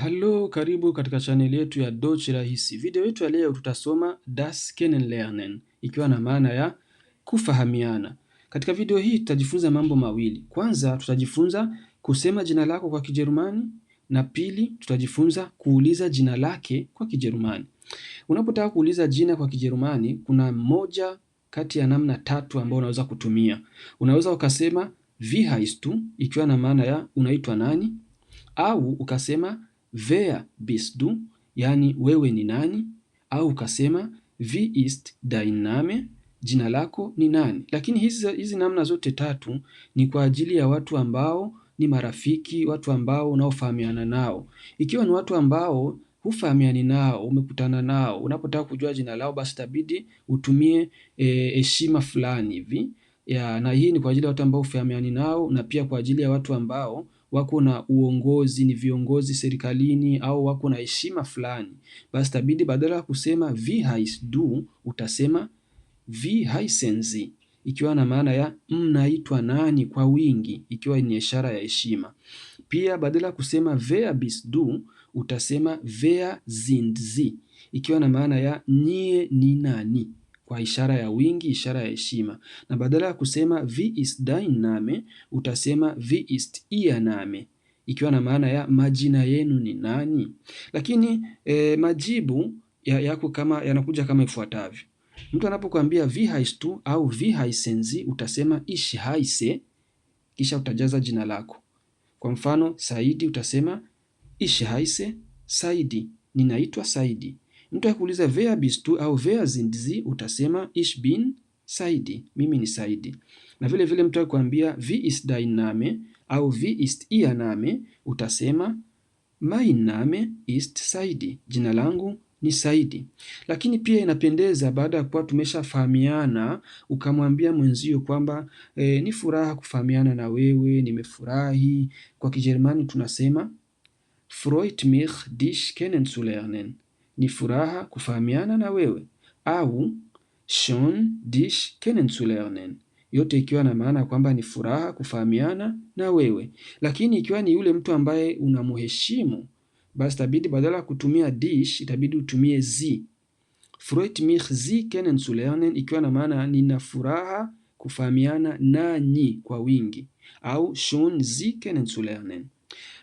Halo, karibu katika channel yetu ya Deutsch Rahisi. Video yetu ya leo tutasoma das Kennenlernen, ikiwa na maana ya kufahamiana. Katika video hii tutajifunza mambo mawili. Kwanza tutajifunza kusema jina lako kwa Kijerumani, na pili tutajifunza kuuliza jina lake kwa Kijerumani. Unapotaka kuuliza jina kwa Kijerumani, kuna moja kati ya namna tatu ambayo unaweza kutumia. Unaweza ukasema wie heißt du, ikiwa na maana ya unaitwa nani, au ukasema wer bist du, yani wewe ni nani, au ukasema wie ist dein Name, jina lako ni nani. Lakini hizi namna zote tatu ni kwa ajili ya watu ambao ni marafiki, watu ambao unaofahamiana nao. Ikiwa ni watu ambao hufahamiani nao, umekutana nao, unapotaka kujua jina lao, basi itabidi utumie heshima fulani hivi. Na hii ni kwa ajili ya watu ambao hufahamiani nao, na pia kwa ajili ya watu ambao wako na uongozi, ni viongozi serikalini, au wako na heshima fulani. Basi itabidi badala ya kusema wie heißt du, utasema wie heißen Sie, ikiwa na maana ya mnaitwa nani kwa wingi, ikiwa ni ishara ya heshima. Pia badala ya kusema wer bist du, utasema wer sind Sie, ikiwa na maana ya nyie ni nani, kwa ishara ya wingi, ishara ya heshima. Na badala ya kusema wie ist dein Name, utasema wie ist Ihr Name, ikiwa na maana ya majina yenu ni nani. Lakini majibu yako yanakuja kama ifuatavyo. Mtu anapokuambia wie heißt du au wie heißen Sie, utasema ich heiße, kisha utajaza jina lako. Kwa mfano Saidi, utasema ich heiße Saidi, ninaitwa Saidi. Mtu akuuliza wer bist du au wer sind Sie, utasema ich bin Saidi, mimi ni Saidi. Na vile vile mtu akuambia wie ist dein Name au wie ist Ihr Name, utasema mein Name ist Saidi, jina langu ni Saidi. Lakini pia inapendeza baada ya kuwa tumeshafahamiana ukamwambia mwenzio kwamba ni furaha kufahamiana na wewe, nimefurahi. Kwa Kijerumani tunasema freut mich dich kennenzulernen, ni furaha kufahamiana na wewe, au schön dich kennenzulernen, yote ikiwa na maana kwamba ni furaha kufahamiana na wewe. Lakini ikiwa ni yule mtu ambaye unamheshimu, basi itabidi badala ya kutumia dich itabidi utumie sie. Freut mich Sie kennenzulernen, ikiwa na maana nina furaha kufahamiana nanyi kwa wingi, au schön Sie kennenzulernen.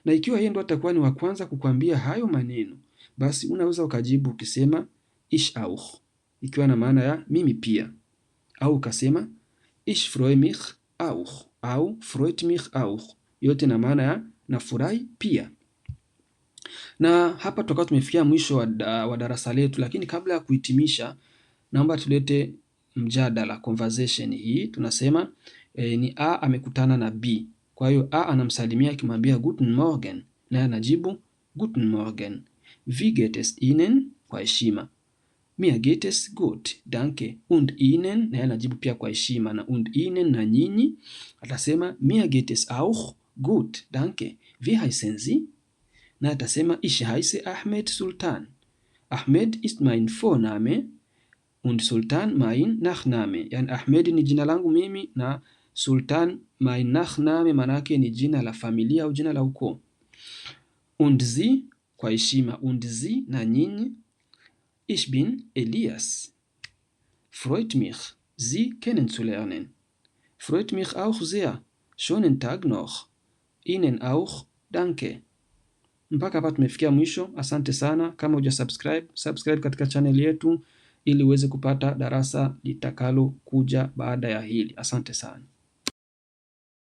Na ikiwa yeye ndo atakuwa ni wa kwanza kukwambia hayo maneno, basi unaweza ukajibu ukisema ich auch, ikiwa na maana ya mimi pia, au ukasema ich freue mich auch au freut mich auch, yote na maana ya nafurahi pia. Na hapa tutakuwa tumefikia mwisho wa darasa letu, lakini kabla ya kuhitimisha, naomba tulete mjadala, conversation hii. Tunasema ni A amekutana na B. Kwa hiyo A anamsalimia akimwambia guten Morgen, naye anajibu guten Morgen. Wie geht es Ihnen, kwa heshima. Mir geht es gut, danke. Und Ihnen, naye anajibu pia kwa heshima, na und Ihnen na nyinyi. Atasema mir geht es auch gut, danke. Wie heißen Sie? Na atasema ich heiße Ahmed Sultan. Ahmed ist mein Vorname und Sultan mein Nachname. Yani Ahmed ni jina langu mimi na Sultan mein Nachname, manake ni jina la familia au jina la ukoo. Und Sie, kwa heshima, und Sie na nyinyi. Ich bin Elias. Freut mich, Sie kennenzulernen. Freut mich auch sehr. Schönen Tag noch. Ihnen auch, danke. Mpaka hapa tumefikia mwisho. Asante sana. Kama subscribe katika channel yetu ili uweze kupata darasa litakalo kuja baada ya hili. Asante sana.